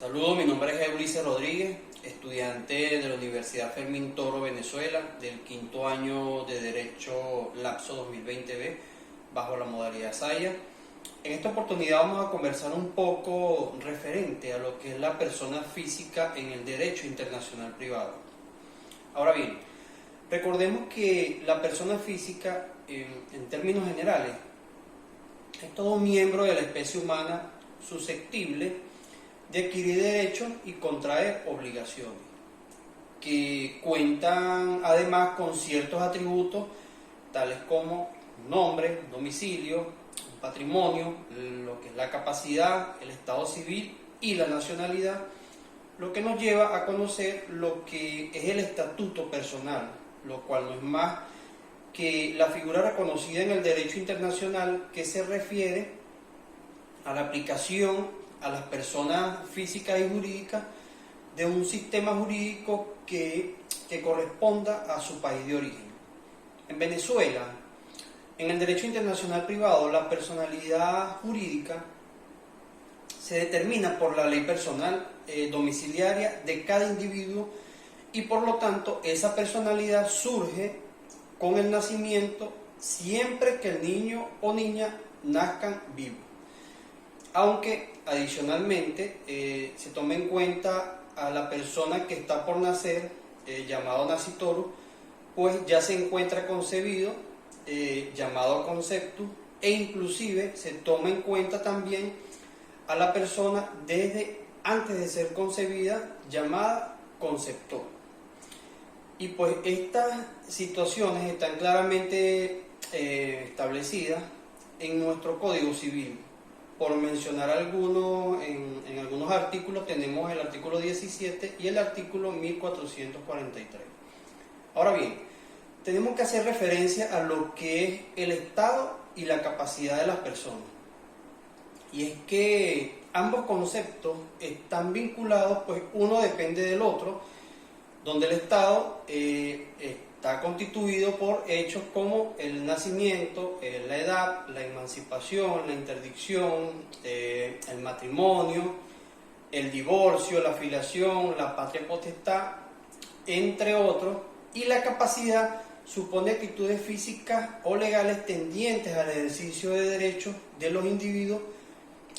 Saludos, mi nombre es Ulises Rodríguez, estudiante de la Universidad Fermín Toro, Venezuela, del quinto año de Derecho Lapso 2020B, bajo la modalidad SAIA. En esta oportunidad vamos a conversar un poco referente a lo que es la persona física en el derecho internacional privado. Ahora bien, recordemos que la persona física, en términos generales, es todo miembro de la especie humana susceptible de adquirir derechos y contraer obligaciones, que cuentan además con ciertos atributos tales como nombre, domicilio, patrimonio, lo que es la capacidad, el estado civil y la nacionalidad, lo que nos lleva a conocer lo que es el estatuto personal, lo cual no es más que la figura reconocida en el derecho internacional que se refiere a la aplicación a las personas físicas y jurídicas de un sistema jurídico que corresponda a su país de origen. En Venezuela, en el derecho internacional privado, la personalidad jurídica se determina por la ley personal domiciliaria de cada individuo y por lo tanto esa personalidad surge con el nacimiento siempre que el niño o niña nazcan vivos. Aunque adicionalmente se tome en cuenta a la persona que está por nacer, llamado nacitoro, pues ya se encuentra concebido, llamado conceptus, e inclusive se toma en cuenta también a la persona desde antes de ser concebida, llamada conceptor. Y pues estas situaciones están claramente establecidas en nuestro Código Civil. Por mencionar algunos, en algunos artículos tenemos el artículo 17 y el artículo 1443. Ahora bien, tenemos que hacer referencia a lo que es el estado y la capacidad de las personas. Y es que ambos conceptos están vinculados, pues uno depende del otro, donde el estado está constituido por hechos como el nacimiento, la edad, la emancipación, la interdicción, el matrimonio, el divorcio, la filiación, la patria potestad, entre otros, y la capacidad supone actitudes físicas o legales tendientes al ejercicio de derechos de los individuos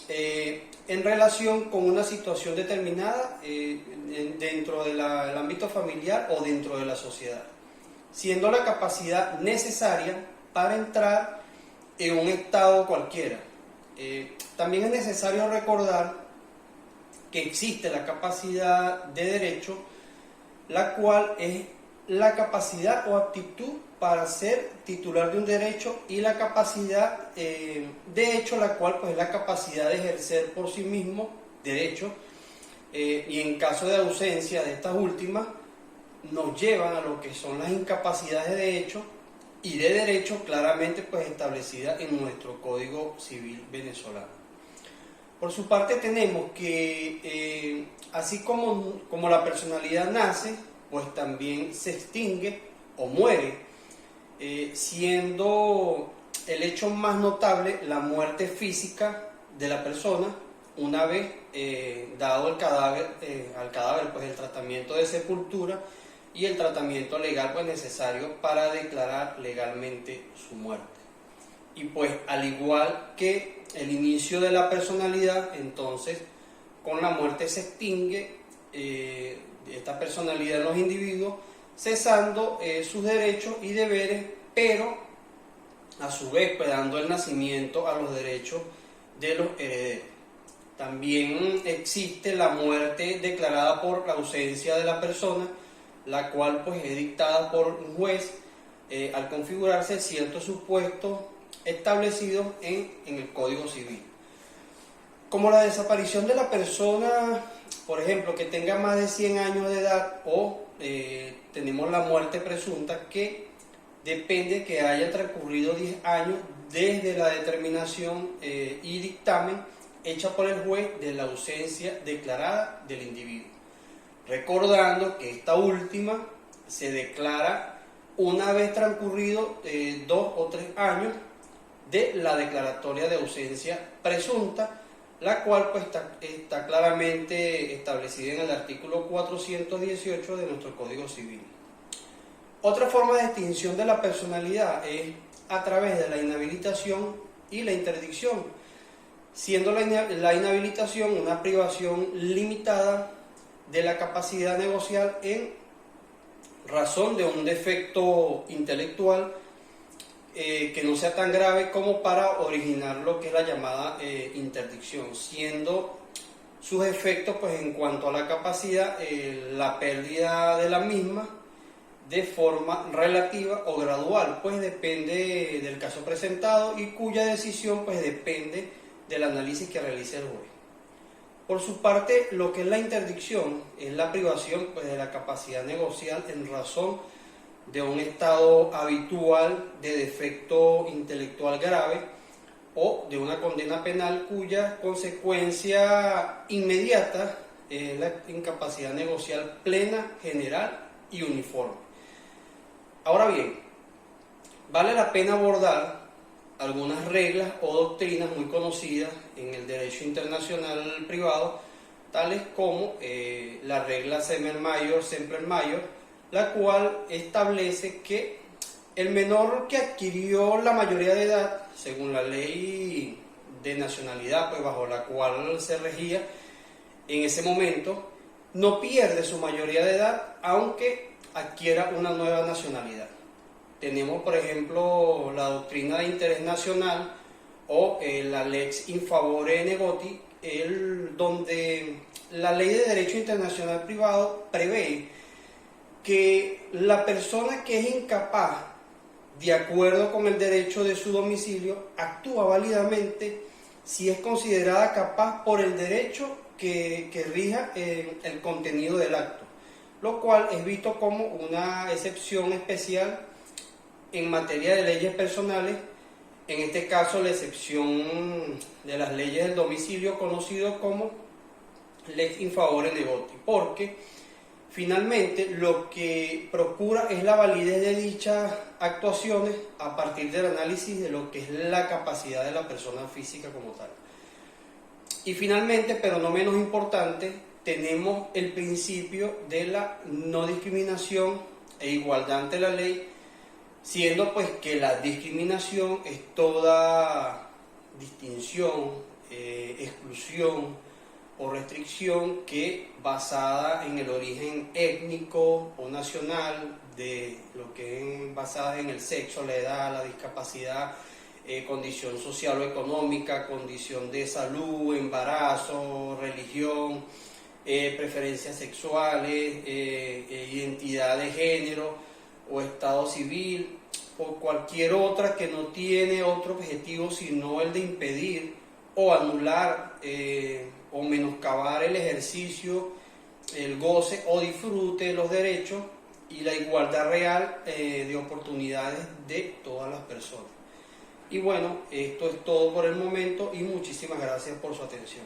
en relación con una situación determinada dentro del ámbito familiar o dentro de la sociedad, siendo la capacidad necesaria para entrar en un estado cualquiera. También es necesario recordar que existe la capacidad de derecho, la cual es la capacidad o aptitud para ser titular de un derecho, y la capacidad de hecho, la cual pues es la capacidad de ejercer por sí mismo derecho, y en caso de ausencia de estas últimas nos llevan a lo que son las incapacidades de hecho y de derecho claramente pues establecidas en nuestro Código Civil venezolano. Por su parte tenemos que así como la personalidad nace, pues también se extingue o muere, siendo el hecho más notable la muerte física de la persona una vez dado el cadáver, al cadáver pues el tratamiento de sepultura y el tratamiento legal pues necesario para declarar legalmente su muerte. Y pues al igual que el inicio de la personalidad, entonces con la muerte se extingue esta personalidad de los individuos, cesando sus derechos y deberes, pero a su vez pues dando el nacimiento a los derechos de los herederos. También existe la muerte declarada por la ausencia de la persona, la cual pues es dictada por un juez al configurarse ciertos supuestos establecidos en el Código Civil. Como la desaparición de la persona, por ejemplo, que tenga más de 100 años de edad, o tenemos la muerte presunta, que depende que haya transcurrido 10 años desde la determinación y dictamen hecha por el juez de la ausencia declarada del individuo. Recordando que esta última se declara una vez transcurrido 2 o 3 años de la declaratoria de ausencia presunta, la cual pues está claramente establecida en el artículo 418 de nuestro Código Civil. Otra forma de extinción de la personalidad es a través de la inhabilitación y la interdicción, siendo la inhabilitación una privación limitada de la capacidad negocial en razón de un defecto intelectual que no sea tan grave como para originar lo que es la llamada interdicción, siendo sus efectos pues en cuanto a la capacidad la pérdida de la misma de forma relativa o gradual, pues depende del caso presentado y cuya decisión pues depende del análisis que realice el juez. Por su parte, lo que es la interdicción es la privación pues, de la capacidad negocial en razón de un estado habitual de defecto intelectual grave o de una condena penal cuya consecuencia inmediata es la incapacidad negocial plena, general y uniforme. Ahora bien, vale la pena abordar algunas reglas o doctrinas muy conocidas en el derecho internacional privado, tales como la regla Semper-Mayor, la cual establece que el menor que adquirió la mayoría de edad, según la ley de nacionalidad pues, bajo la cual se regía en ese momento, no pierde su mayoría de edad aunque adquiera una nueva nacionalidad. Tenemos, por ejemplo, la doctrina de interés nacional o la lex in favore negoti, donde la ley de derecho internacional privado prevé que la persona que es incapaz, de acuerdo con el derecho de su domicilio, actúa válidamente si es considerada capaz por el derecho que rija el contenido del acto, lo cual es visto como una excepción especial en materia de leyes personales, en este caso la excepción de las leyes del domicilio conocido como lex in favore negoti, porque finalmente lo que procura es la validez de dichas actuaciones a partir del análisis de lo que es la capacidad de la persona física como tal. Y finalmente, pero no menos importante, tenemos el principio de la no discriminación e igualdad ante la ley, siendo pues que la discriminación es toda distinción, exclusión o restricción que basada en el origen étnico o nacional, de lo que es basada en el sexo, la edad, la discapacidad, condición social o económica, condición de salud, embarazo, religión, preferencias sexuales, identidad de género o estado civil o cualquier otra que no tiene otro objetivo sino el de impedir o anular o menoscabar el ejercicio, el goce o disfrute de los derechos y la igualdad real de oportunidades de todas las personas. Y bueno, esto es todo por el momento y muchísimas gracias por su atención.